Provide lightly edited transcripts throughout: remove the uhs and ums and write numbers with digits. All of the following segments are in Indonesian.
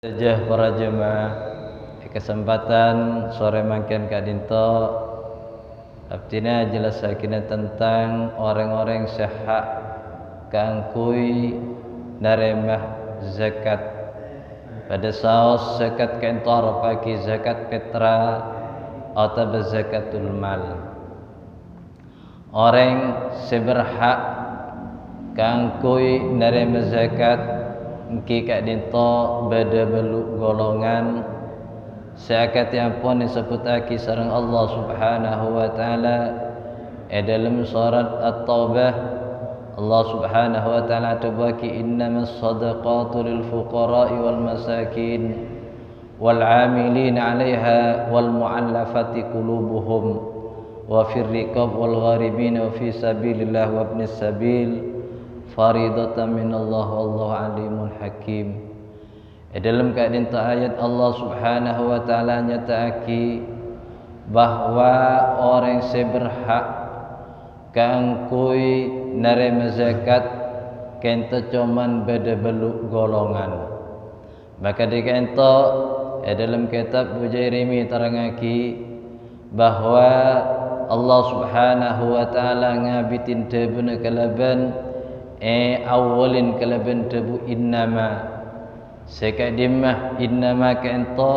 Saja para jemaah kesempatan sore mangken kadinto abdina jelasakina tentang orang-orang sehak kangkui naremah zakat pada saus zakat kentor pagi zakat petra atau zakatul mal. Orang seberhak kangkui naremah zakat Engki kak dinto beda beluk golongan seakat yang pun disebutaki sareng Allah Subhanahu wa taala dalam surat At-Taubah. Allah Subhanahu wa taala tabaki innamas sadaqatu lil fuqara'i wal masakin wal 'amilin 'alaiha wal mu'allafati qulubuhum wa fir riqab wal gharibin wa fi sabilillah wa ibnis sabil faridatan minallah wallahu alimun hakim. Dalam keadaan ayat Allah Subhanahu wa taala nyataaki bahwa orang seberhak kangkui narema zakat kento cuman beda beluk golongan. Maka dikento dalam kitab Bujairimi terangaki bahwa Allah Subhanahu wa taala ngabitin debuna kalaban awalin kalaban tebu innama sekadimah innama kento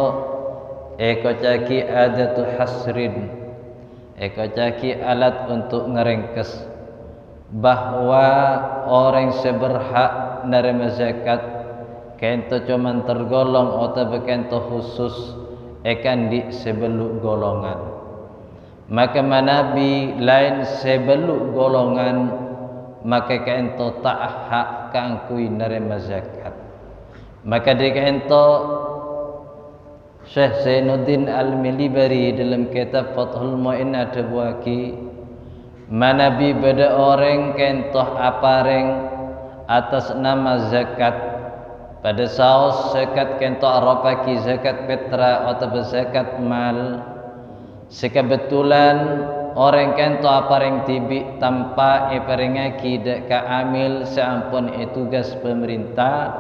kocaki adatu hasrin kocaki alat untuk ngerengkes bahwa orang seberhak nerima zakat kento cuman tergolong atau bekento khusus di sebeluk golongan. Maka manabi lain sebeluk golongan maka kaento tak hak kangkui nerima zakat. Maka dikaento Syekh Zainuddin Al-Milibari dalam kitab Fathul Mu'in ada buaki manabi beda orang kaento apareng atas nama zakat pada saus zakat kaento arapaki zakat petra atau zakat mal sekebetulan orang kento apareng tibi tanpa perengaki dek ka amil seampun tugas pemerintah,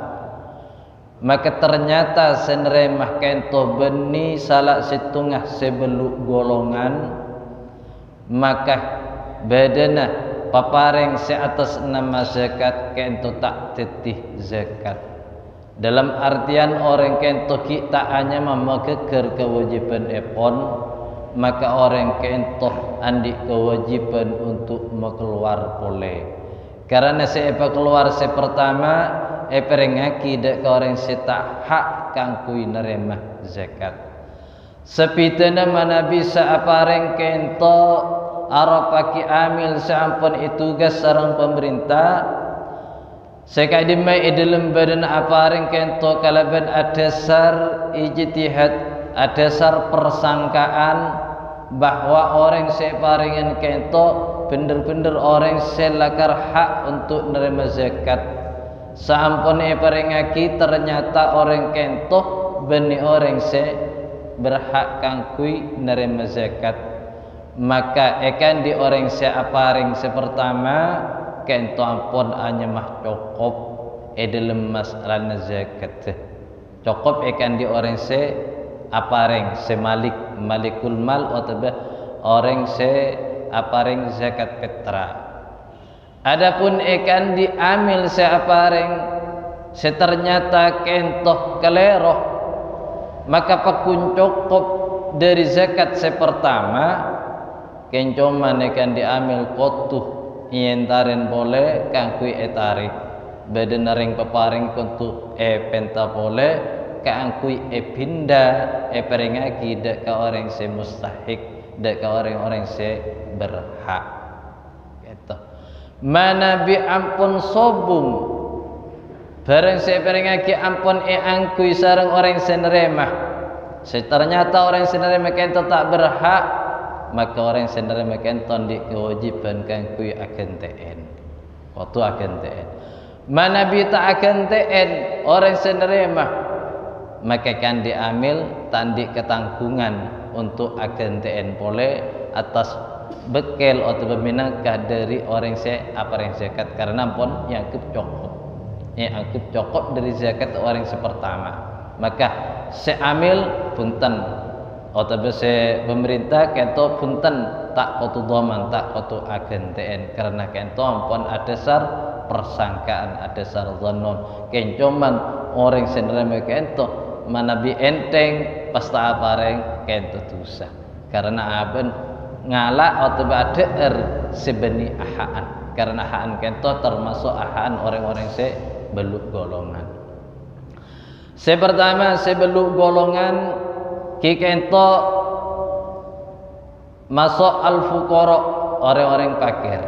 maka ternyata seneremah kento beni salah setengah sebeluk golongan, maka bedana papareng seatas nama zakat kento tak tetih zakat. Dalam artian orang kento kita hanya memakeker kewajiban epon, maka orang kentoh andi kewajiban untuk mengeluar boleh. Karena seapa keluar sepertama perengaki dek ke orang setak hak kangkui neremah zakat. Sepitana mana bisa apareng kento arapaki amil seampun tugas sareng pemerintah sekadimai dalam badan apareng kento kalaban adasar ijtihad adasar persangkaan bahwa orang separingan kento bener-bener orang selakar hak untuk nerima zakat. Sampun parengaki ternyata orang kento beni orang se berhak kangkui nerima zakat. Maka di orang se aparing sepertama kento ampun hanya mah cukup dalam masalah zakat. Cukup di orang se apareng semalik malikul mal atau orang se apareng zakat petra. Adapun ikan diambil se apareng seternyata kentoh keleroh, maka pakun cukup dari zakat sepertama kencoman ikan diambil kotuh ientaren boleh kangkui etarik badan naring paparing untuk penta boleh kaangkui pindah perengaki dek ke orang se mustahik dek ke orang-orang se berhak gitu. Mana bi ampun sobung bareng se perengaki ampun angkui sareng orang se neremah ternyata orang se neremah kento tak berhak, maka orang se neremah kento di kewajiban kangkui akan TN waktu akan TN. Mana bi tak akan TN orang se neremah maka kan diambil tandi ketanggungan untuk agen TN boleh atas bekel atau peminangkah dari orang apa yang zakat karena pun yang cukup dari zakat orang sepertama. maka seamil punten atau se pemerintah kento punten tak kotu doman tak kotu agen TN karena kento ampun ada sar persangkaan ada sar zannon kencoman orang senreme kento manabi enteng pasta apareng kento dosa karena aben ngala atau bader sebeni ahaan karena ahaan kento termasuk ahaan orang-orang se beluk golongan. Pertama sebelum golongan ki kento masuk al-fuqara orang-orang fakir.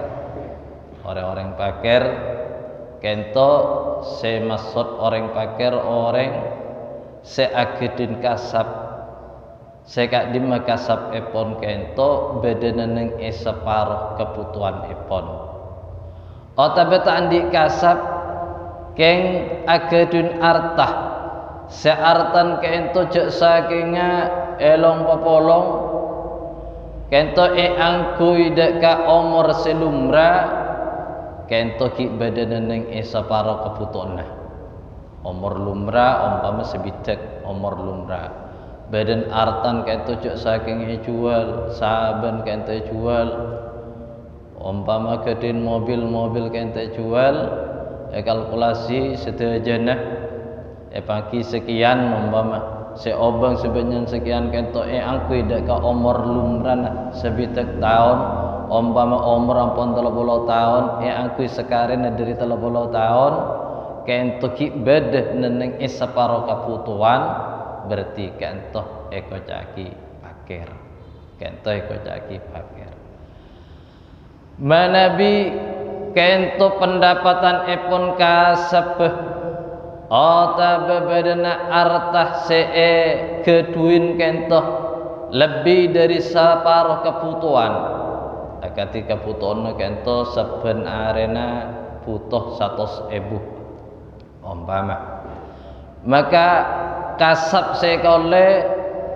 Orang-orang fakir kento se masuk orang fakir orang se agedin kasab se kak di makasab epon kento bedeneneng separuh kebutuhan epon. Otabe tak andi kasab keng agedun artah seartan kento cek sakinga elong popolong kento angkui deka omor selumra kento ki badaneneng separo kebutuhan omor lumra umpama sebitek omor lumra badan artan kento cek sakinga jual saban kento jual umpama kedin mobil kento jual kalkulasi sedejana pagi sekian umpama seobang sebenarnya sekian kento angkui deka umur lumran sebitek tahun umpama umur ampun 30 tahun angkui sekarang dari 30 tahun kento ki beda neneng separo kebutuhan berarti kento eko caki pakir kento eko caki pakir manabi kento pendapatan epon kasebeh ota bebedana artah keduin kento lebih dari separuh kebutuhan akati kebutuhan kento seben arena butuh 100.000 umpama maka kasab sekole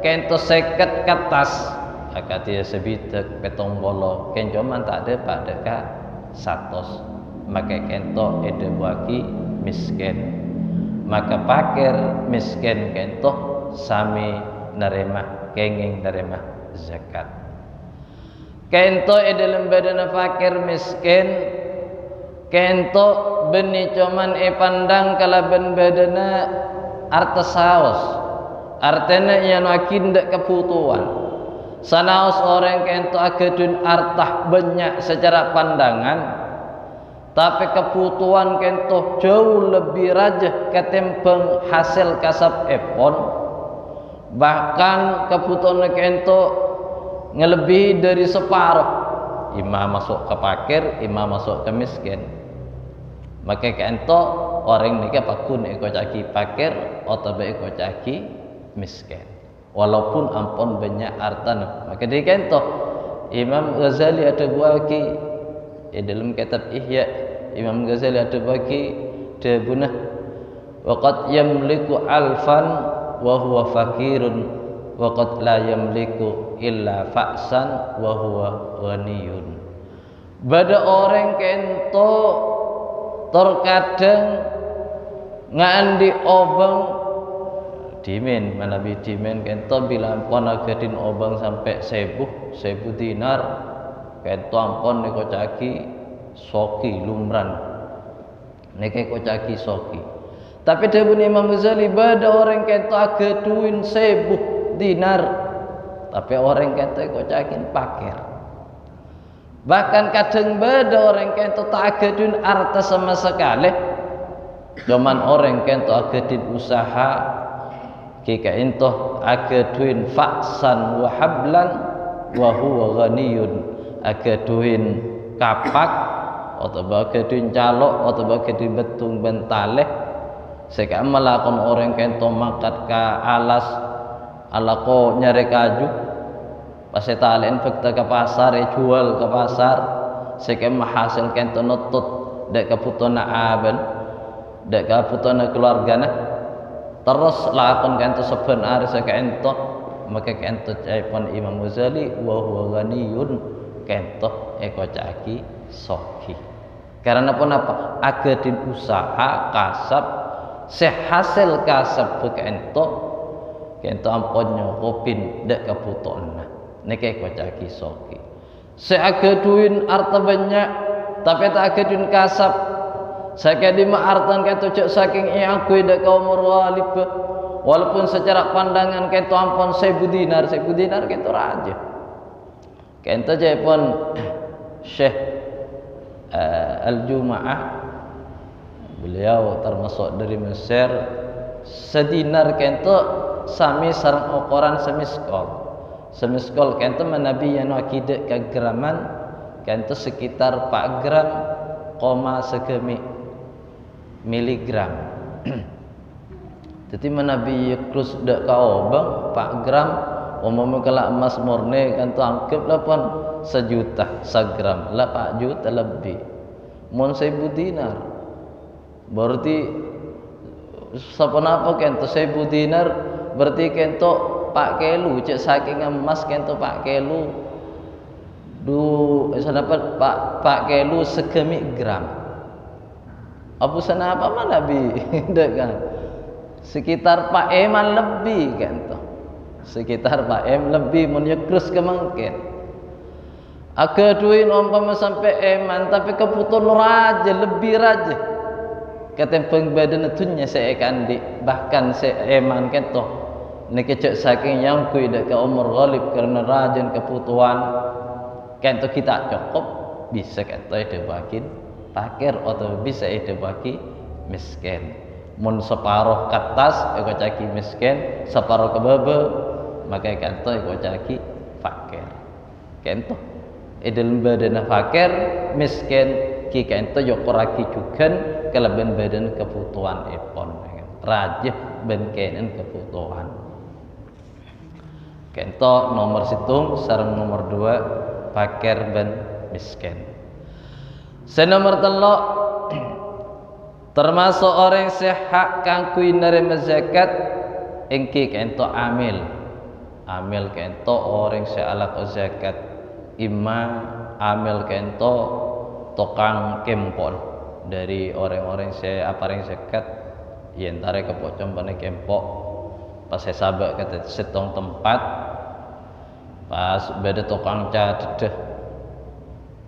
kento 50 kertas akati sebitek petong bolo kenco man tak ada pada ka 100 maka kento ede bagi miskin maka pakir miskin kento sami nerima kenging nerima zakat kento dalam badan fakir miskin kento beni cuman pandang kala ben badana artes saos artena yang akin dak kebutuhan sanaos orang kento agedun artah banyak secara pandangan tapi kebutuhan kento jauh lebih rajah ketimbang hasil kasab epon bahkan kebutuhan kento ngelebihi dari separuh imam masuk ke fakir imam masuk ke miskin maka kento orang nikah pakun eko caki fakir atau eko caki miskin walaupun ampun banyak harta maka di kento Imam Ghazali ada buaki dalam kitab Ihya Imam Ghazali ada bagi debunah waqad yamliku alfan wa huwa fakirun waqad la yamliku illa fa'san wa huwa ghaniyun bada orang kento terkadang ngandi obang dimen manabi dimen kento bila ampun agadin obang sampai 1000 dinar kento ampun niko caki soki lumran neke kocaki soki tapi debun Imam Ghazali bada orang kento agaduin 1000 dinar tapi orang kento kocakin pakir bahkan kadang bada orang kento tak agaduin harta sama sekali cuman orang kento agadin usaha kika into agaduin faksan wa hablan wa huwa ghaniyun agaduin kapak atau bagian calok atau bagian betung bentaleh seka melakukan orang kento makat ke alas alako nyari kaju pas talen fakta ke pasar jual ke pasar seka hasil kento nutut dek kebutuhan aben dek kebutuhan keluargana terus lakon kento sebenar seka ento maka kento caipon Imam Ghazali wa huwa ghaniyun kento eko caki soki karena pun apa agadin usaha kasab sehasil kasab kento amponnya kopin dek kaputonna neke kocak kisoki seagaduin harta banyak tapi tak agaduin kasab sakadima hartan kento cek saking aku dek kaum walib walaupun secara pandangan kento ampon 1000 dinar kento raja kento jepon Syekh Al-Jumaah beliau termasuk dari Mesir sedinar kento sami sarang ukuran semiskol kento menabi yang akidah kegraman kento sekitar 4 gram koma sekemi miligram jadi menabi krus dak kaobang 4 gram umumnya kalau emas murni kento anggaplah pun 1 juta 1 gram lah 4 juta lebih mon 1000 dinar berarti sapanapa kento 1000 dinar berarti kento 4 kilo cek saking emas kento 4 kilo bisa dapat 4 kilo sekemi gram apa sana apa mana bi kan sekitar 4 eman lebih kento sekitar 4 em lebih menyekrus kemungkin agak duin umpama sampai eman tapi keputusan raja lebih raja ketimbang badan itunya saya kandi bahkan saya eman kento niki cek saking yang kui dak ke umur ghalib karena rajin kebutuhan kento kita cukup bisa kento ide bagi fakir atau bisa ide bagi miskin mun separuh katas eko caki miskin separuh kebebe maka kento eko caki fakir kento idel badan fakir miskin ki kento yo koraki jugan kelebihan badan kebutuhan epon rajih ben kenen kebutuhan kento nomor situng sareng nomor 2 fakir ben miskin senomor 3 termasuk orang sehat kang kuwi nerima zakat engki kento amil kento orang sealak zakat imma amil kento tukang kempon dari orang-orang saya apareng zakat yen tare kepocong pane kempok pas saya sabak kata setong tempat pas beda tukang cadeh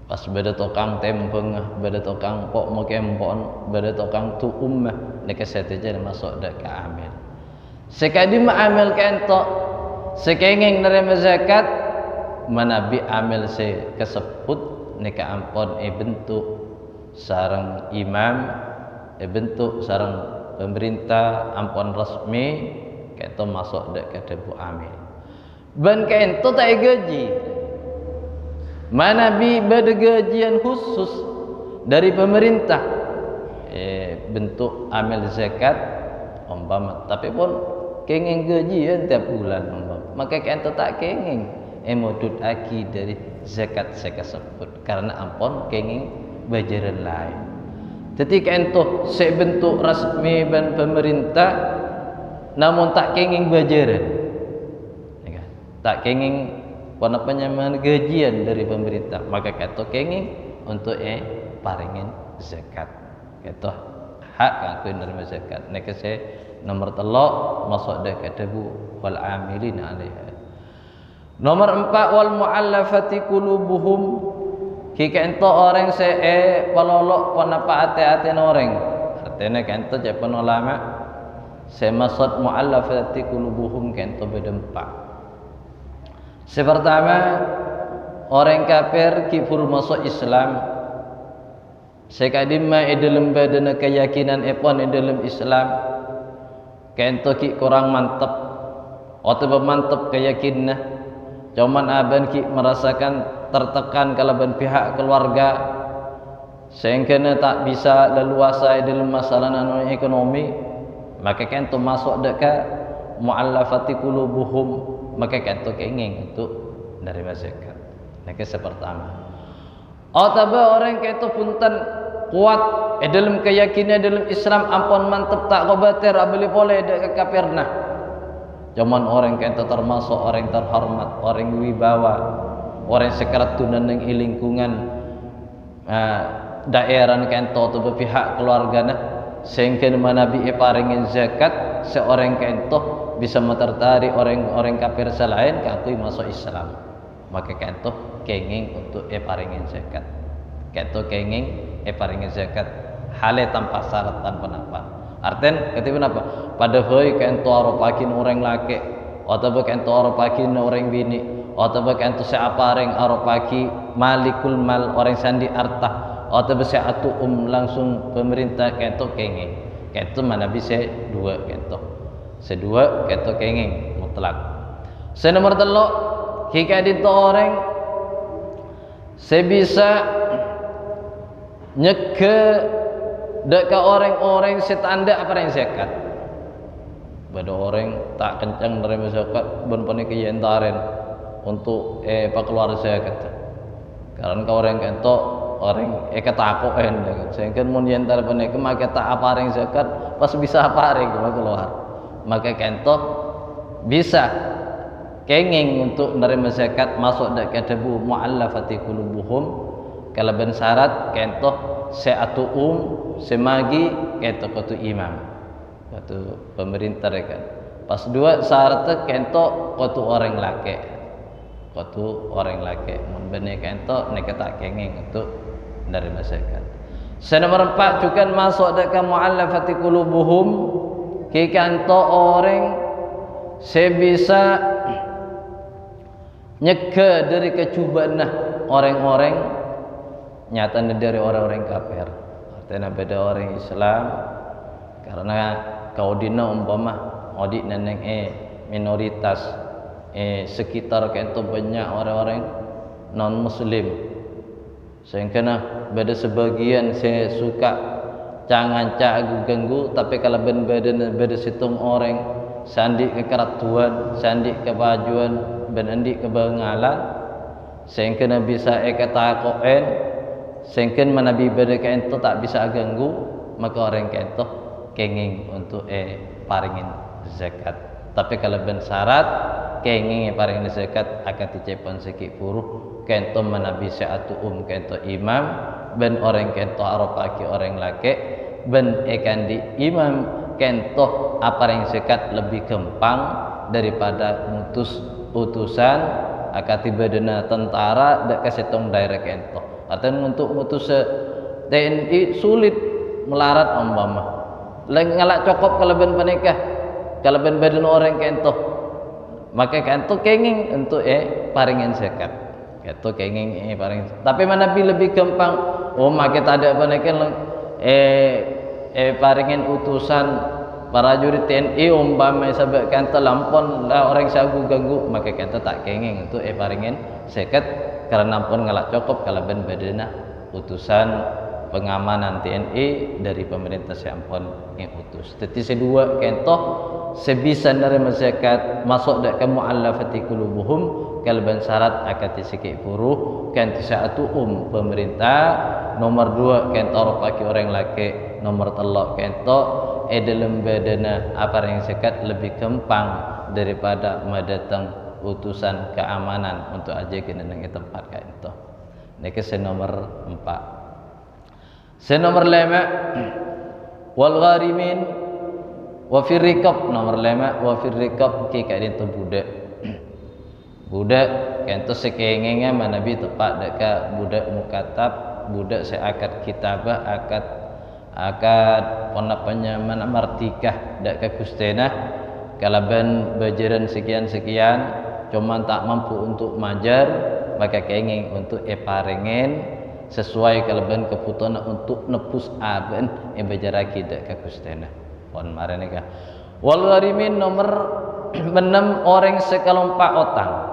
pas beda tukang tempeng beda tukang pok mau kempon beda tukang tuum nek seteje masuk dak ke amil sekadi ma amil kento sekengeng nerima zakat manabi amil se kesebut nek ampon bentuk sarang imam bentuk sarang pemerintah ampun resmi kento masuk dek ke debu amil ban kento tak gaji mana bi beda gajian khusus dari pemerintah bentuk amil zakat umpama tapi pun kenging gajian tiap bulan umpama maka kento tak kenging emodut aki dari zakat saya sebut karena ampun kenging bajaran lain ketika ento sebentuk resmi dan pemerintah namun tak kenging bajaran tak kenging penyamaan gajian dari pemerintah maka kata kenging untuk paringin zakat kata hak aku nerima zakat nek se nomor 3 masuk dak kadabu wal amilin alaiha nomor 4 wal muallafati qulubuhum kika ento orang se palolok panapa ate-ate orang artinya kento japan ulama se maksud muallafati qulubuhum kento beda 4 sepertama orang kafir kifur masuk Islam sekadima dalam badan keyakinan epon dalam Islam kento ki kurang mantap atau mantap keyakinan cuman aban ki merasakan tertekan kalaban pihak keluarga sehingga tak bisa leluasa dalam masalah ekonomi maka kento masuk dekat muallafati qulubuhum maka kento kenging untuk dari zakat nek sepertama atau orang kento punten kuat dalam keyakinan dalam Islam ampun mantep tak kobater abeli boleh dekat kafirna cuman orang kento termasuk orang terhormat orang wibawa orang sekerat tunan yang lingkungan daerah kento atau pihak keluarganya sehingga manabi paringin zakat seorang kentoh bisa tertarik orang kafir selain kakui masuk Islam, maka kentoh kenging untuk paringin zakat, kentoh kenging paringin zakat hale tanpa syarat tanpa apa. Artinya ketika apa? Pada hari kentoh aropakin orang laki, atau kentoh aropakin orang bini, atau kentoh seaparing aropaki malikul mal orang sandi harta, atau bersatu langsung pemerintah kentoh kenging, kentoh mana bisa dua kentoh, sedua kentoh kenging mutlak. Senomor telok jika itu orang sebisa nyeke dekat orang-orang setanda apa yang zakat. Pada orang tak kencang dari zakat ben panik yentaren untuk pak keluar zakat. Karena kau orang kento orang ketakok sehingga mun yentar panik make tak apa yang zakat pas bisa apa yang keluar. Maka kento bisa kenging untuk menerima zakat masuk dekat debu muallafati qulubuhum kalau ben syarat kento seatu semagi kento kutu imam kutu pemerintah kan. Pas dua syarat kento kutu orang laki, kutu orang laki mun bene kento nek tak kenging untuk menerima zakat. Nomor 4 juga masuk dekat muallafati qulubuhum ki kanto orang sebisa nyeke dari kecubaan orang-orang nyata dari orang-orang kafir. Artinya beda orang Islam karena kau dina umpama odik neneng minoritas sekitar kento banyak orang-orang non muslim sehingga beda sebagian saya suka jangan cagu ganggu, tapi kalau beda situng orang sandi kekeratuan, sandi kebajuan, benandi kebengalan sehingga bisa ketakoen sehingga manabi beda kento tak bisa ganggu, maka orang kento kenging untuk paringin zakat. Tapi kalau ben syarat kenging paringin zakat akan dicepon sikit puruh kento manabi seatu kento imam ben orang kento aropaki orang laki ben di imam kento aparing zakat lebih gampang daripada mutus utusan akati badana tentara dak kasetong daerah kento. Artinya untuk mutus TNI sulit melarat umpama ngalak cokop kalau ben penikah kalau ben badan orang kento, maka kento kenging untuk paringin zakat, kento kenging paring. Tapi mana lebih gampang maka tak ada penikah paringin utusan para jurid TNI umpama sebab kento lampon lah orang sagu ganggu, maka kento tak kenging untuk paringin zakat karena pun ngalak cokop kalau ben badana utusan pengamanan TNI dari pemerintah sampun yang utus. Jadi sedua kento sebisa nerima zakat masuk dak ke muallafati qulubuhum kalban syarat akan disikik buruh kan satu pemerintah. Nomor 2 kento ropaki orang laki, nomor 3 kento dalam badana apa yang zakat lebih gampang daripada mendatang utusan keamanan untuk aja kena nang tempat kento. Niki nomor 4. Nomor 5 wal gharimin wa fir riqab. Nomor 5 wa fir riqab ki kadin tu budak. Budak kento sekengenge manabi tepat deka budak mukatab, budak seakad kitabah, akad ponapanya mana martikah deka kustena kalaban bajaran sekian cuman tak mampu untuk majar, maka kenging untuk parengen sesuai kalaban keputusan untuk nepus aben bajaraki dak kustena pon mareneka. Wal gharimin nomor 6 orang sekalompak otang.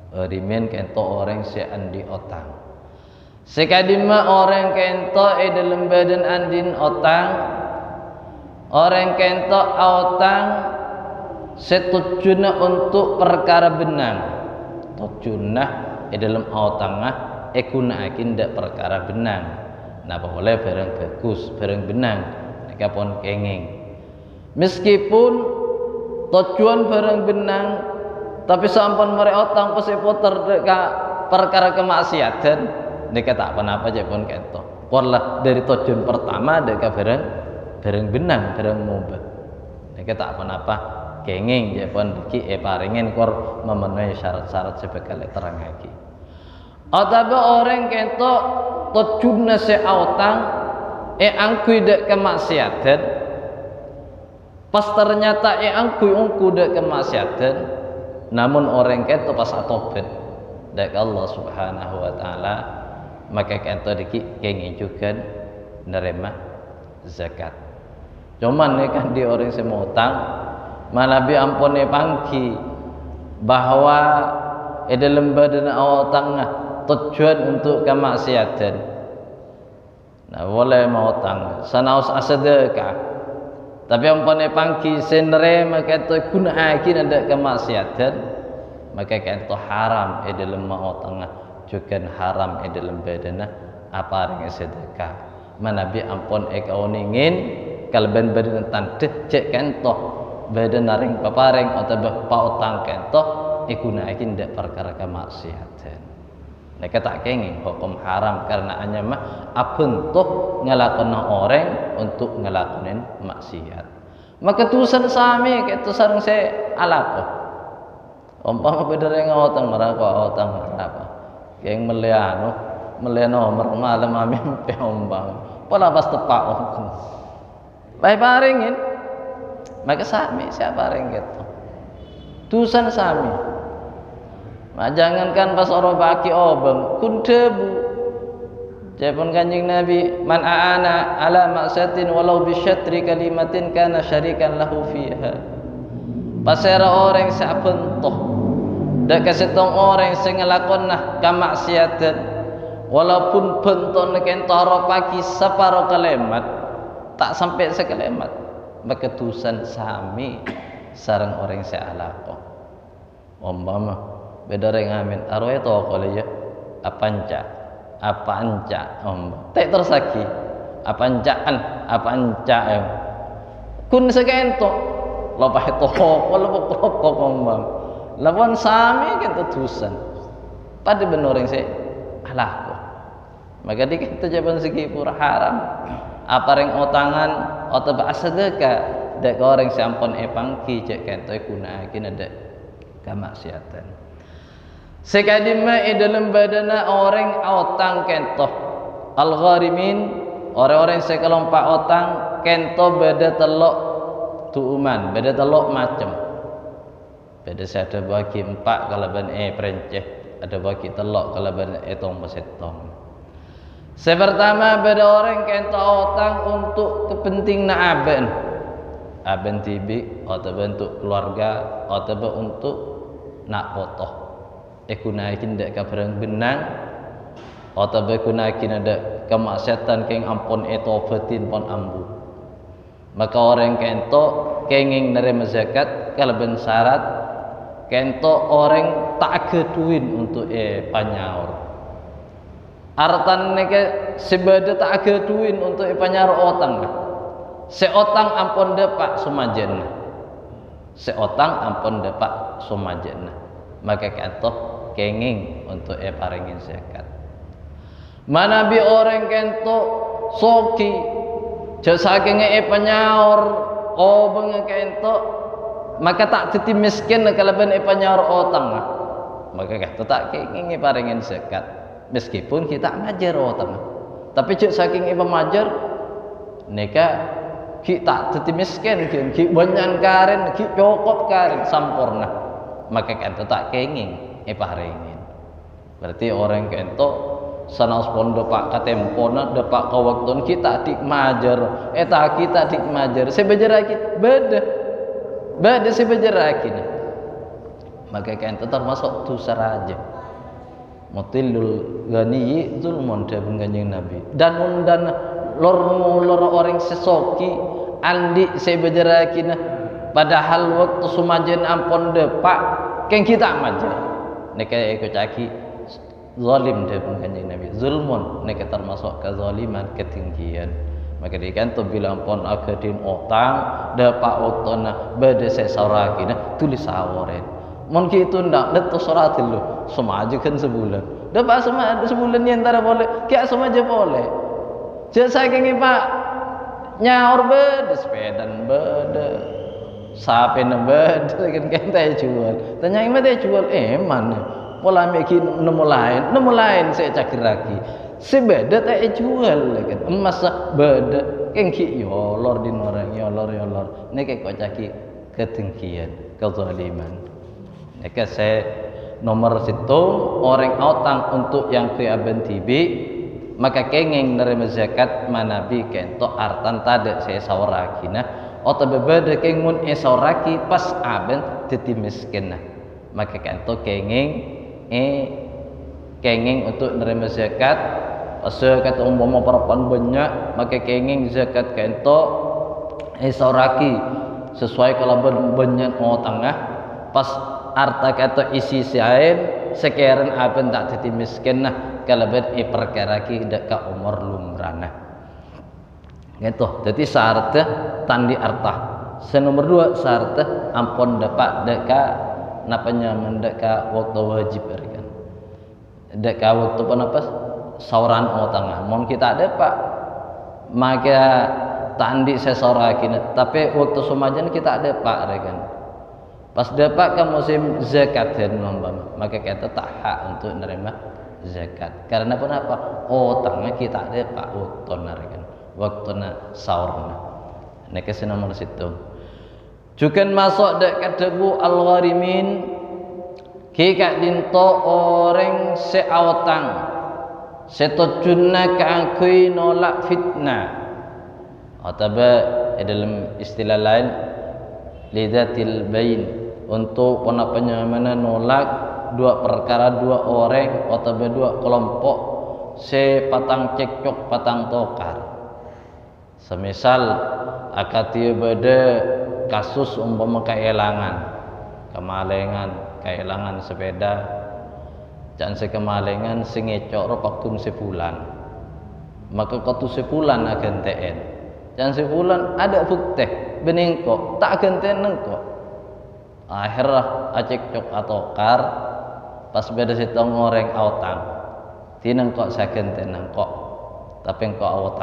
Rimen kento orang seandi otang. Sekadima orang kento dalam badan andin otang. Orang kento otang setujuna untuk perkara benang. Tujuna dalam otangah ekunakin dak perkara benang. Napa boleh barang bagus, barang benang. Nika pun kenging. Meskipun tujuan barang benang tapi sampun mereka otang peseputer deka perkara kemaksiatan nika tak apa-apa aja pun kento. Pola dari tujuan pertama deka barang bareng benang bareng mubah. Nek tak apa-apa kenging ya pun iki paringen kor memenuhi syarat-syarat sebagai terang lagi. Ataba orang kentok tujubna se autang angkui dek kemaksiatan pas ternyata angkui ungku dek kemaksiatan namun orang kentok pas atobat dek Allah Subhanahu wa taala maka kentok diki kenging juga nerima zakat. Cuman nih kan di orang semua utang malabi ampone pangki bahwa dalam badan awal tengah tujuan untuk kemaksiatan. Nah boleh mau utang sanaus asedekah tapi ampone pangki senere maka itu guna akin ada kemaksiatan maka itu haram dalam mau tengah juga haram dalam badan apa yang sedekah manabi ampon kau ingin kalban badan tandeh cek kentoh badan naring paparing atau pautang kentoh ikuna akin ndak perkara kemaksiatan. Nek tak kenging hukum haram karena hanya mah abentuk ngelakon orang untuk ngelakonin maksiat. Maka tusan sami ke tusan se alapo. Umpama bedere ngotang merako otang apa. Keng meliano nomor malam amin pe ombang. Pola pas tepak om. Bae paringin maka sami siapa ring gitu tusan sami jangankan pas orang baki obeng kun debu japon kanjeng Nabi man aana ala ma'satin walau bisyatri kalimatin kana syarikan lahu fiha pasera orang sabentoh dak kasetong orang sing nglakonna kamaksiatan walaupun benton kentoro pagi separo kalimat tak sampai sekalimat maka tusan sami sareng orang sealako umpama beda orang amin arwah itu kalau ya apa anca tak tersaki apa anca kun sekento lopah itu walaupun pokok umpam lawan sami kita tusan pada benar orang sealako maka dikit jawaban segi pura haram apa ring otangan atau sedekah dek orang sampun pangki cek kentoi gunakin ada kemaksiatan sekadima dalam badana orang otang kentoh al-gharimin orang-orang sekelompak otang kento beda telok tuuman beda telok macam beda ada bagi 4 kalaban perenceh ada bagi telok kalaban etong besetong. Sepertama beda orang kenta otang untuk kepentingan aben tibi atau bentuk keluarga atau untuk nak potoh kunaikin dek kabarang benang atau kunaikin ada kemaksiatan keng ampun obatin pon ambu maka orang kento kenging nerima zakat kalau syarat kento orang tak keduin untuk panyaur artan neke sebeda tak keduin untuk panyar otang seotang ampun depak sumajen seotang ampun depak sumajen maka kento kenging untuk paringin zakat mana bi orang kento soki saking panyaur beng kento maka tak titi miskin kalaban panyaur otang maka kento tak kenging paringin zakat meskipun kita ngajar otang tapi cek saking ibu majar neka kita teti miskin ki banyak karen ki cokot karen sampurna maka kento tak kenging paringin berarti orang kento sanas pon depak katempona depak kawaktun kita dik majar kita dik majar sebejerakit beda sebejerakit maka kento termasuk dosa raja mutilul ghani zulmun dabun kanjeng Nabi dan lor orang sesoki andi sebejerakina padahal waktu sumajen ampon depak keng kita majar neka ikut caki zalim dabun kanjeng Nabi zulmun neka termasuk kezaliman ketinggian maka dikanto bilang pon agadin otang depak otona beda sesorakina tulis saworen mungkin itu ndak itu surat lu semua aja kan sebulan dapat semua sebulan ni antara boleh kayak semua aja boleh jadi saya kengin pak nyaur bede sepedan bede sapi bede kan teh jual tanya ima teh jual mana pola meki nemu lain saya cakir lagi si bede teh jual kan emas bede kengki yolor di orang yolor ini kayak kok caki ketengkian kezaliman neka saya nomor situ orang autang untuk yang kuyaban tibi maka kenging nerima zakat manabi kento artan tade saya sauraki nah atau bebeda kengun sauraki pas aben titi miskin nah maka kento kenging untuk nerima zakat pas zakat umpama perempuan banyak maka kenging zakat kento sauraki sesuai kalau banyak tengah pas arta kata isi lain sekian aben tak titi miskin nah kalebet perkara ki deka umur lumrana gitu jadi syaratnya tandi artah nomor 2 syaratnya ampun dapat deka napanya mendeka waktu wajib kan deka waktu apa sauran tengah mau kita ada pak maka tandi sesorakin tapi waktu sumajan kita ada pak kan pas dapat ke musim zakat dan maka kita tak hak untuk menerima zakat karena kenapa tengah kita ada pak waktu sahurna ini kasih nomor situ juga masuk dekat debu al-gharimin kika dinto orang seautang setojunna keangkui nolak fitnah atau dalam istilah lain lidatil bain untuk penapanya mana nolak dua perkara dua orang atau dua kelompok sepatang cekcok patang tokar semisal akati beda kasus umpama kehilangan sepeda jangan sekemalengan singecok ropaktun sebulan maka kotu sebulan akan TN jangan sebulan ada bukti bening kok tak genten nengkok akhirnya acek cok atau kar pas beda sitong orang autang tineng kok saya genten nengkok tapi engkau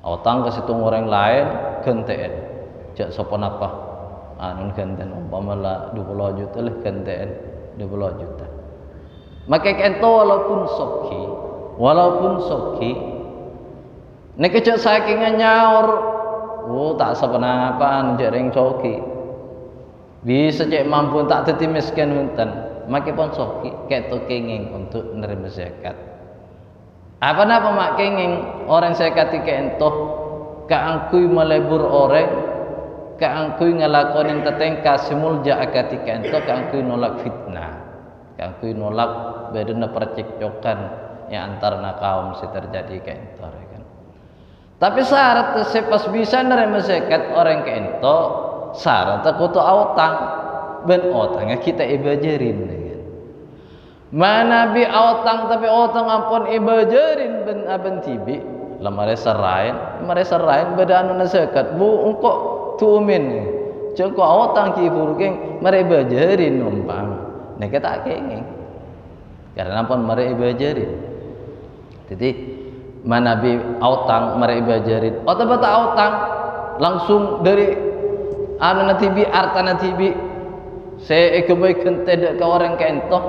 autang ke situng orang lain genten jak sopon apa anu genten umpama lah 20 juta lah genten 20 juta maka kento walaupun soki nek cek saking nyaur tak sepenapaan jaring coki bisa cek mampu tak teti miskin hunten maka pun soki keto kenging untuk menerima zakat apa mak kenging orang zakat kento kaangkui melebur orang kaangkui ngelakonin tetengka simulja akati kento kaangkui nolak fitnah kaangkui nolak bedana percekcokan yang antara kaum si terjadi kento kan tapi syarat sepas bisa nerima zakat orang kento syarat kutu autang ben otangnya kita ibajarin kan mana bi autang tapi autang ampun ibajarin ben aben tibi lamare serain beda anu zakat bu engko tuumin jengko autang ki burgeng mare ibajarin umpama nek tak kenging karena ampun mare ibajarin jadi mana bi autang mare ibajarin atau bata autang langsung dari anu natibi artana tibi saya kebaikan tidak ke orang kento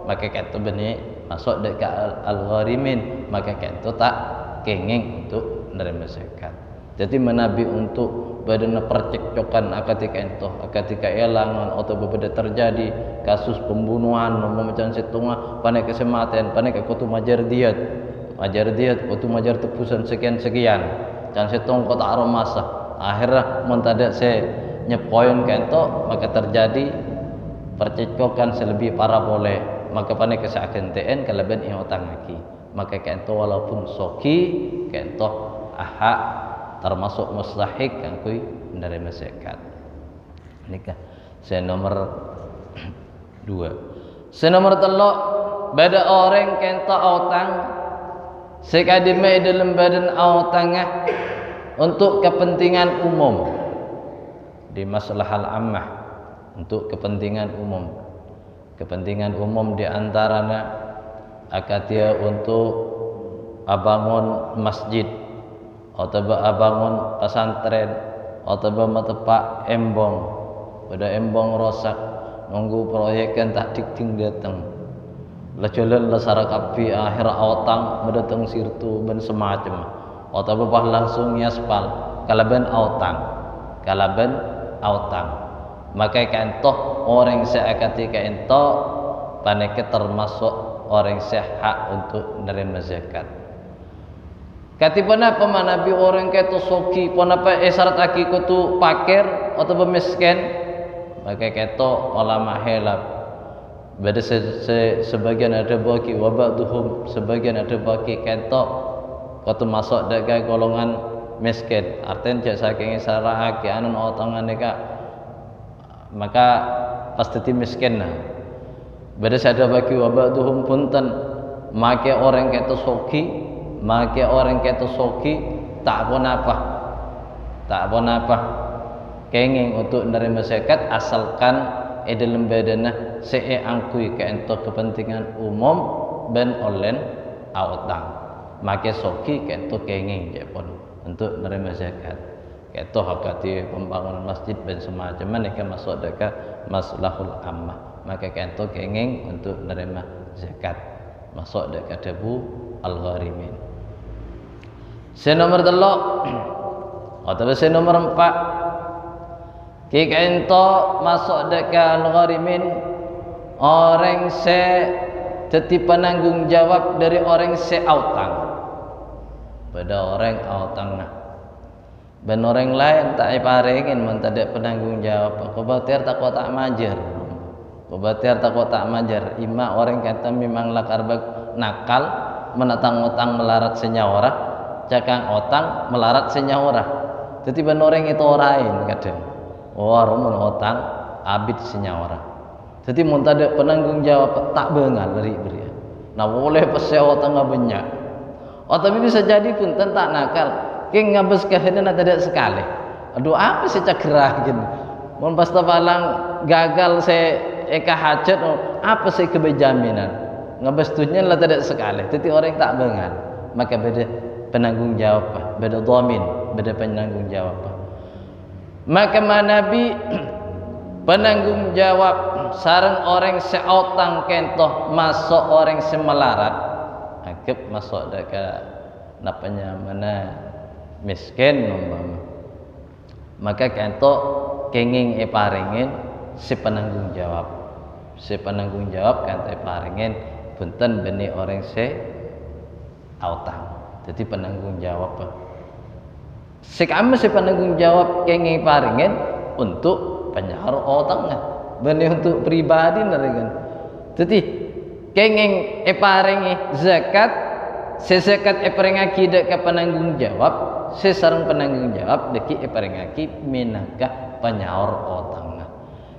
maka kento benih masuk dekat al-gharimin maka kento tak kenging untuk menerima zakat jadi menabi untuk badana percekcokan akati kento akati kehilangan atau berbeda terjadi kasus pembunuhan memecahkan setengah panik kesematan panik kutu majar diat kutu majar tebusan sekian jangan setong kota aromasa akhirnya mentada saya nyepoin kento maka terjadi percekcokan selebih parah boleh maka panik kesaken TN kelebihan iotang lagi maka kento walaupun soki kento aha termasuk mustahik kan kui menerima zakat nikah saya nomor 2 saya nomor 3 beda orang kento autang sekadime dalam badan autangnya untuk kepentingan umum di maslahal ammah untuk kepentingan umum di antaranya akatia untuk bangun masjid atau bangun pesantren atau matepak embong pada embong rosak nunggu proyek kan tak dikting datang la jalan la sarakapi akhir autang mendatang sirtu ben semacam atau bah langsung nyaspal kalaban autang maka kentoh orang seakati kentoh paneke termasuk orang hak untuk menerima zakat. Kati apa manabi orang ketu soki apa syarat akiku tu pakir atau miskin maka ketu ulama hilaf beda sebagian ada bagi wabaduhum sebagian ada bagi ketu kau masuk dagai golongan miskin artinya jak saking syarat aki anun otangan neka maka pasti miskin nah beda ada bagi wabaduhum punten make orang ketu soki maka orang kata soki tak pun apa kenging untuk menerima zakat asalkan dalam badannya angkui ke untuk kepentingan umum ben olen autang maka soki ke untuk kenging pun untuk menerima zakat kata hakati pembangunan masjid ben semacam mereka masuk dekat maslahul ammah maka ke untuk kenging untuk menerima zakat masuk dekat debu al-gharimin. Nomor 3 atau nomor 4 kika ento masuk dekat al-gharimin orang jadi penanggung jawab dari orang autang pada orang autang nah ben orang lain tak iparingin mentada penanggung jawab kebatir tak majar ima orang kata memang lakar nakal menatang-utang melarat senyawa cakang otang melarat senyawa jadi ben orang itu orang kadang rumun otang abid senyawa jadi muntada penanggung jawab tak bengal dari beri nah boleh pese otang banyak tapi bisa jadi pun tak nakal king ngabes kehendak tidak sekali aduh apa sih cakrah gitu mun pas tabalang gagal saya eka hajat apa sih kebejaminan ngabes tuhnya lah tidak sekali jadi orang tak bengal maka beda penanggung jawab beda dhamin beda penanggung jawab maka manabi penanggung jawab sareng orang seotang kentoh masuk orang semelarat akib masuk dekat napanya mana miskin umpama maka kentoh kenging paringin si penanggung jawab kan paringin punten beni orang autang jadi penanggung jawab si penanggung jawab kenging paringin untuk penyahar otangnya benih untuk pribadi narikan jadi kenging paringi zakat sezakat paringaki dek ke penanggung jawab sesarang penanggung jawab deki paringaki minangka penyahar otangnya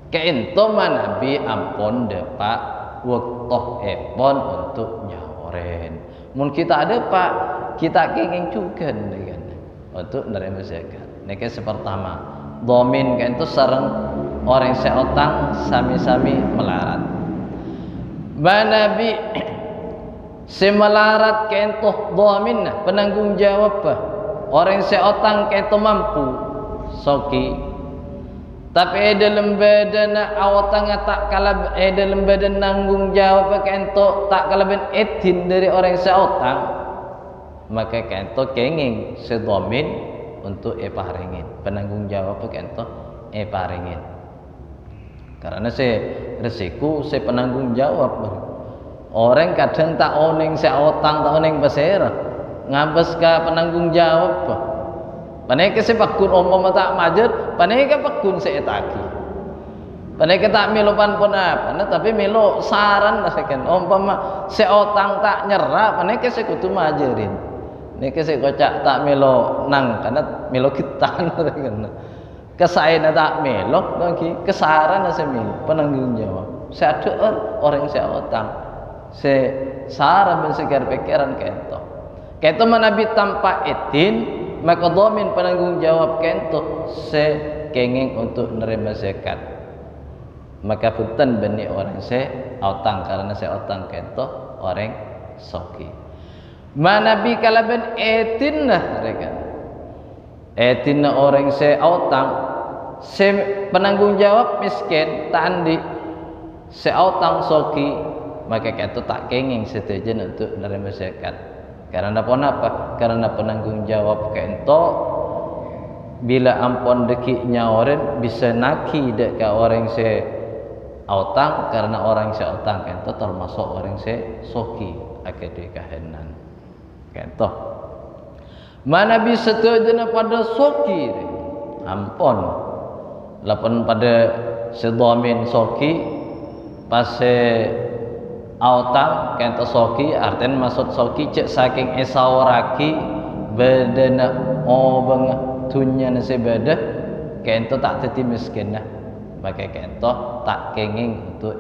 kento manabi ampun depak waktu epon untuk nyahoren mun kita ada pak kita kenging juga dengan untuk menerima zakat. Niki sepertama domin kan itu sareng orang seotang sami-sami melarat. Banabi semelarat kentoh domin penanggung jawab orang seotang kentoh mampu soki tapi dalam badan awatang tak kalah dalam badan nanggung jawab kentoh tak kalah ben etin dari orang seotang maka kento kenging sedomin untuk paringin penanggung jawab kento paringin karena resiko penanggung jawab orang kadang tak oneng seotang tak oneng pasera ngabes ka penanggung jawab paneka pakun umpama tak majer paneka pakun seetaki paneka tak milopan pun apa tapi milo saran kan umpama seotang tak nyerah paneka kudu majerin niki saya kocak tak melo nang karena melo kita kesaena tak melo lagi kesaran saya melo penanggung jawab saya ada orang saya otang saya saran ben segar pikiran kento manabi tanpa etin maka domin penanggung jawab kento saya kenging untuk menerima zakat maka punten beni orang saya otang karena saya otang kento orang soki manabi kalaben etin lah mereka tina orang se autang se penanggung jawab miskin tak andi se autang soki maka itu tak kenging setuju untuk menerima zakat. Karena apa? Karena penanggung jawab kento bila ampun dekiknya orang bisa naki dek ke orang se autang, karena orang se autang kento termasuk orang se soki akade kahenan kento. Mana bisa setuju pada soki ampun lapan pada sedomin soki pas autang kento soki artinya maksud soki cek saking esawaraki bedana obeng tunya nasi beda kento tak teti miskin nah maka kento tak kenging untuk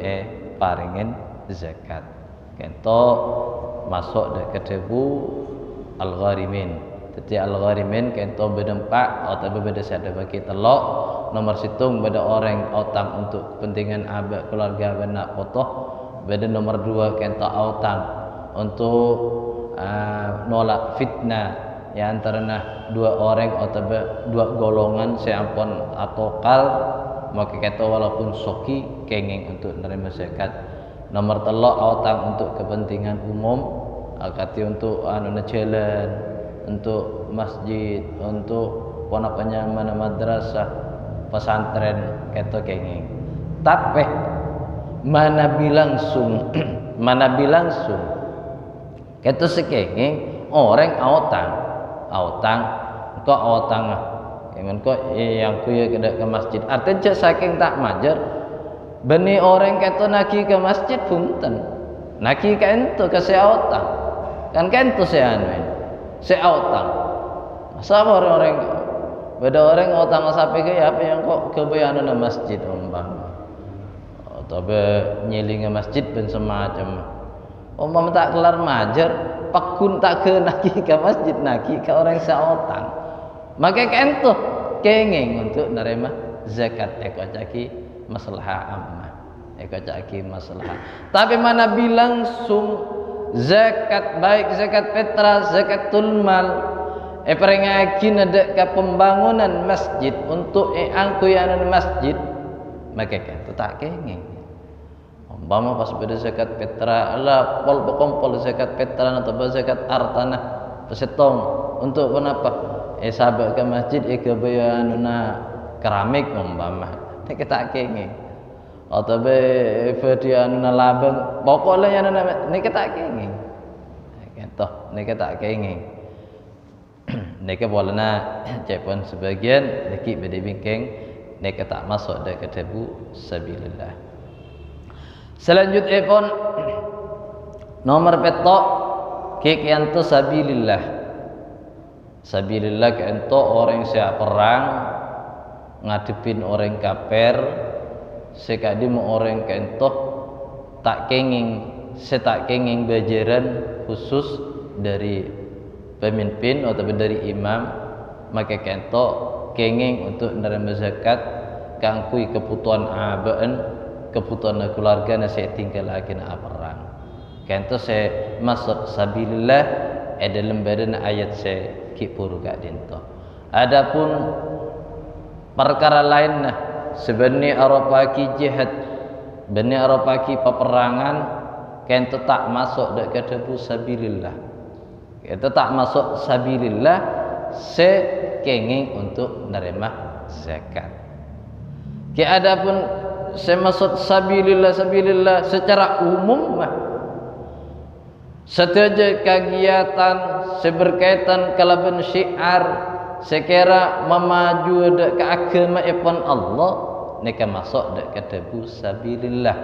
paringin zakat. Kento masuk dek kedebu al-gharimin. Jadi al-gharimin kento bedempak atau beda sada bagi telok nomor situng beda orang autang untuk kepentingan abad keluarga benak potoh. Beda nomor 2 kento autang untuk nolak fitnah ya antara dua orang atau dua golongan seampun atau kal maka kata walaupun soki kenging untuk menerima zakat. Nomor 3 autang untuk kepentingan umum akati untuk jalan, untuk masjid, untuk ponapanya mana madrasah, pesantren kata kenging. Tapi mana bilangsung mana bilangsung kata sekenging orang autang kok autang yang kuya ke masjid artinya cek saking tak majer beni orang kata naki ke masjid punten naki kento ke seautang kan kento seanuin seautang masa orang beda orang autang sampai ke apa yang kok kebayaan masjid umpama atau nyeling masjid ben semacam umpama tak kelar majer pakun tak ke naki ke masjid naki ke orang seautang maka kento kenging untuk nerima zakat caki maslahah ammah caki maslahah. Tapi mana bilang zakat baik zakat fitrah zakatul mal perengaki ada ke pembangunan masjid untuk angkuyanan masjid maka kento tak kenging. Umpama pas beda zakat fitrah lah pol kompol zakat fitrah atau zakat hartana pesetong untuk kenapa sahabat ke masjid ke bayanuna keramik umpama nek tak kenging atau be fedianuna labeng pokoknya yang nek tak kenging kento nek tak kenging nek bolehna cepon sebagian nek beda bingkeng nek tak masuk dak kedebu sabilillah. Selanjutnya pun nomor petok kek yanto sabilillah. Sabilillah kento orang siap perang ngadepin orang kafir sekadim orang kento tak kenging bajaran khusus dari pemimpin atau dari imam maka kento kenging untuk menerima zakat kangkui kebutuhan abaan kebutuhan keluarga nasi tinggal lagi na perang. Kento saya masuk sabilillah dalam badan ayat saya kipur gak dinto. Adapun perkara lain sebenarnya arapaki jihad, beni arapaki peperangan kento tak masuk dak kedebu sabilillah. Kento tak masuk sabilillah sekenging untuk menerima zakat. Ki adapun saya maksud sabilillah secara umum setiap kegiatan seberkaitan kalaban syiar sekira memaju ke agama ipun Allah nika masuk dek kedebu sabilillah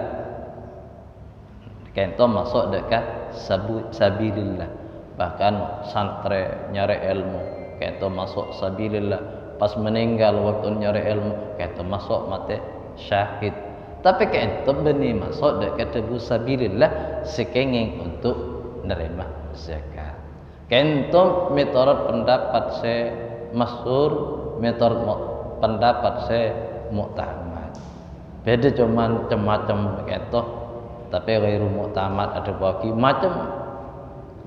kento masuk dek sabilillah bahkan santri nyari ilmu kento masuk sabilillah pas meninggal waktu nyari ilmu kento masuk mati syahid. Tapi kento beni masuk dak kedebu sabilillah sekenging untuk menerima zakat. Kento miturut pendapat saya masyhur, miturut pendapat saya muktamad. Beda cuman macam kento tapi ghairu muktamad ada bagi macam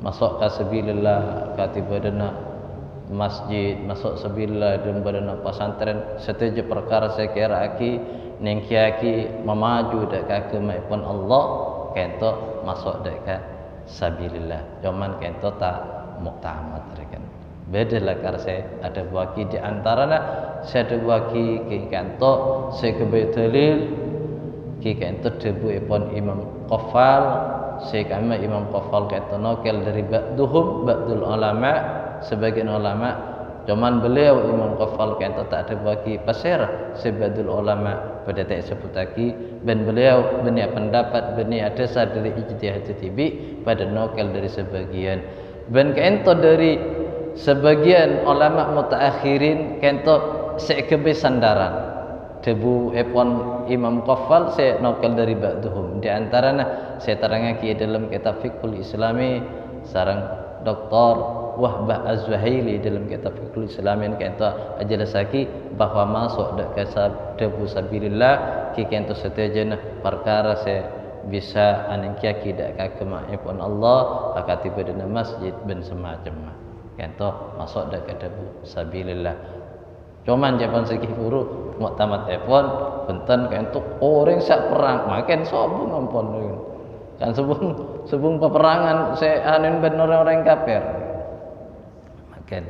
masuk ke sabilillah katibadana masjid masuk sabila dan badan pesantren setuju perkara saya kira aki ning kiaki memaju dekat kemaipan Allah kento masuk dekat sabilillah cuman kento tak muktamad rekan beda lah karena saya ada bagi di antaranya saya ada bagi ki kento saya kebetulan ki kento debu ipon Imam Qafal saya kama Imam Qafal kento nokel dari ba'dul ulama sebagian ulama cuman beliau Imam Qafal kento tak ada bagi pasir sebagian ulama pada tak sebut lagi dan beliau benih pendapat benih dasar dari ijtihad tibi pada nokel dari sebagian dan kento dari sebagian ulama mutaakhirin kento sekebe sandaran debu epon Imam Qafal saya nokel dari ba'duhum di antaranya saya terangkan dalam kitab Fiqhul Islami sarang Dr. Wahbah Az-Zuhaili dalam kitab Fiqhul Islami kento ajelasaki bahwa masuk dekat debu sabilillah ki kento setejana perkara saya bisa anengkia kidak kemaipun Allah akati badana masjid ben semacam kento masuk dekat debu sabilillah cuman japan segi furu muktamad epon benten kento orang sak perang makin sobung ampun kan sebung peperangan saya anin ben orang kafir makin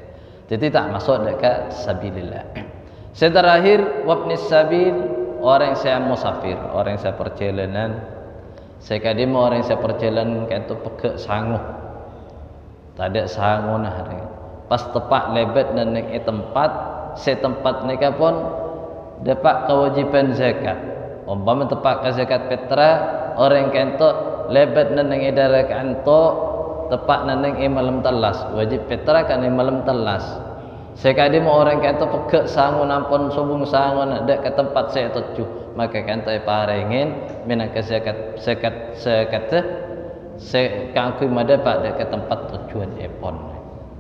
jadi tak masuk dekat sabilillah. Saya terakhir wabnis sabil orang saya musafir orang saya perjalanan saya kadim orang saya perjalanan kento pegek sangu tak ada sangu nah pas tepat lebet dan naik tempat saya tempat mereka pun dapat kewajiban zakat umpama tepat ke zakat petra orang kento lebet dan naik edara kanto tepat nang malam telas wajib petra kan malam telas saya kadim orang kento pegek sangu nampun subung sangu ada ke tempat saya tuju maka kento parengin minang ke zakat saya kangkui madapat ke tempat tujuan epon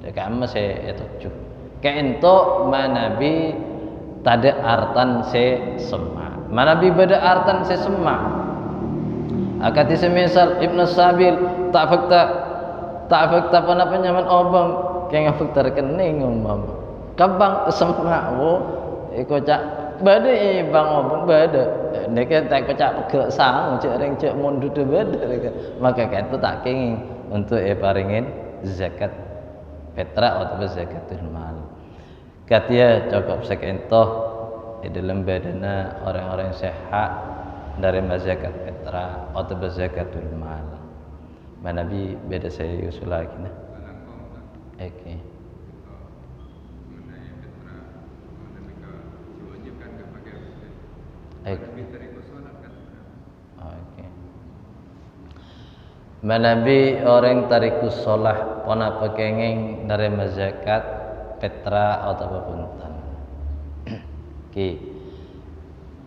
dekat amma saya tuju kento manabi tada artan saya semak manabi beda artan saya semak akati semisal Ibnu Sabil tak fakta apa nyaman obang kayak fakta rekening umpama kabang semak wo cak bade bang obang bade nek tak cak pegek sang cek ring cek mundur bade maka kan tak kenging untuk paringin zakat petra atau zakatul mal katia cukup sekento di dalam badana orang-orang sehat dari zakat petra atau zakatul mal Nabi beda saya usul lagi nah. Oke. Oke. Nabi orang tarikus solah pona pekengeng dari zakat petra atau punten. Ki.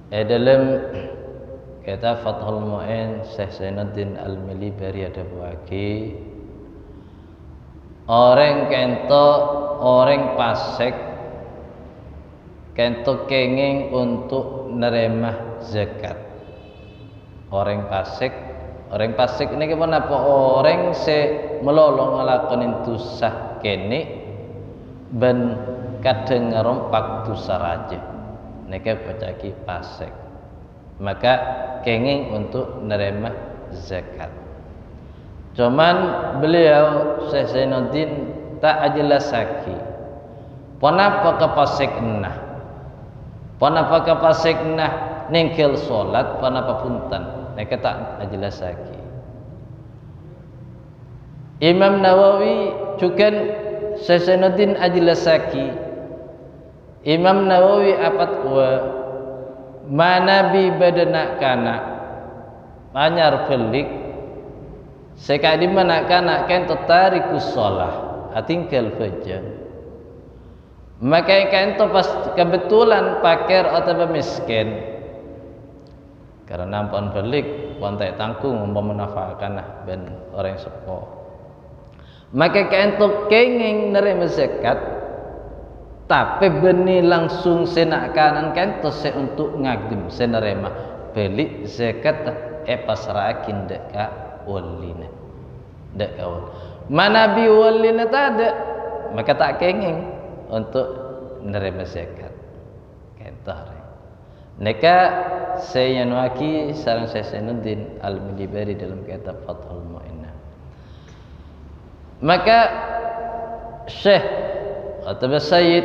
Dalam kita Fathul Mu'in Syekh Zainuddin Al-Milibari ada bagi orang kento orang pasek kento kenging untuk nerima zakat orang pasek ini kenapa orang se melolong ngelakonin tusah kene ben kadang ngerompak tusah raja neke pacaki pasek maka kenging untuk menerima zakat. Cuman beliau Syekh Zainuddin tak ajelasaki. Ponapa kapasek nah? Ponapa kapasek nah ningkel solat ponapa punten? Nek tak ajelasaki. Imam Nawawi juga Syekh Zainuddin ajelasaki. Imam Nawawi apat wa manabi badana kana anyar pelik sekadi mana kana kento tarikus shalah atingkel fajar maka kento pas kebetulan pakir atau miskin karena ampun pelik kontak tanggung memanfaatkan ben orang sepo maka kento kenging nerima zakat tapi benih langsung senak kanan kento se untuk ngagem senerema beli zakat pasrakin deka walina deka wal manabi walina tak ada maka tak kenging untuk menerima zakat. Kentar. Neka saya nuaki sarang saya Sainuddin Al-Midibari dalam kitab Fathul Mu'inah. Maka Syekh atau Sayyid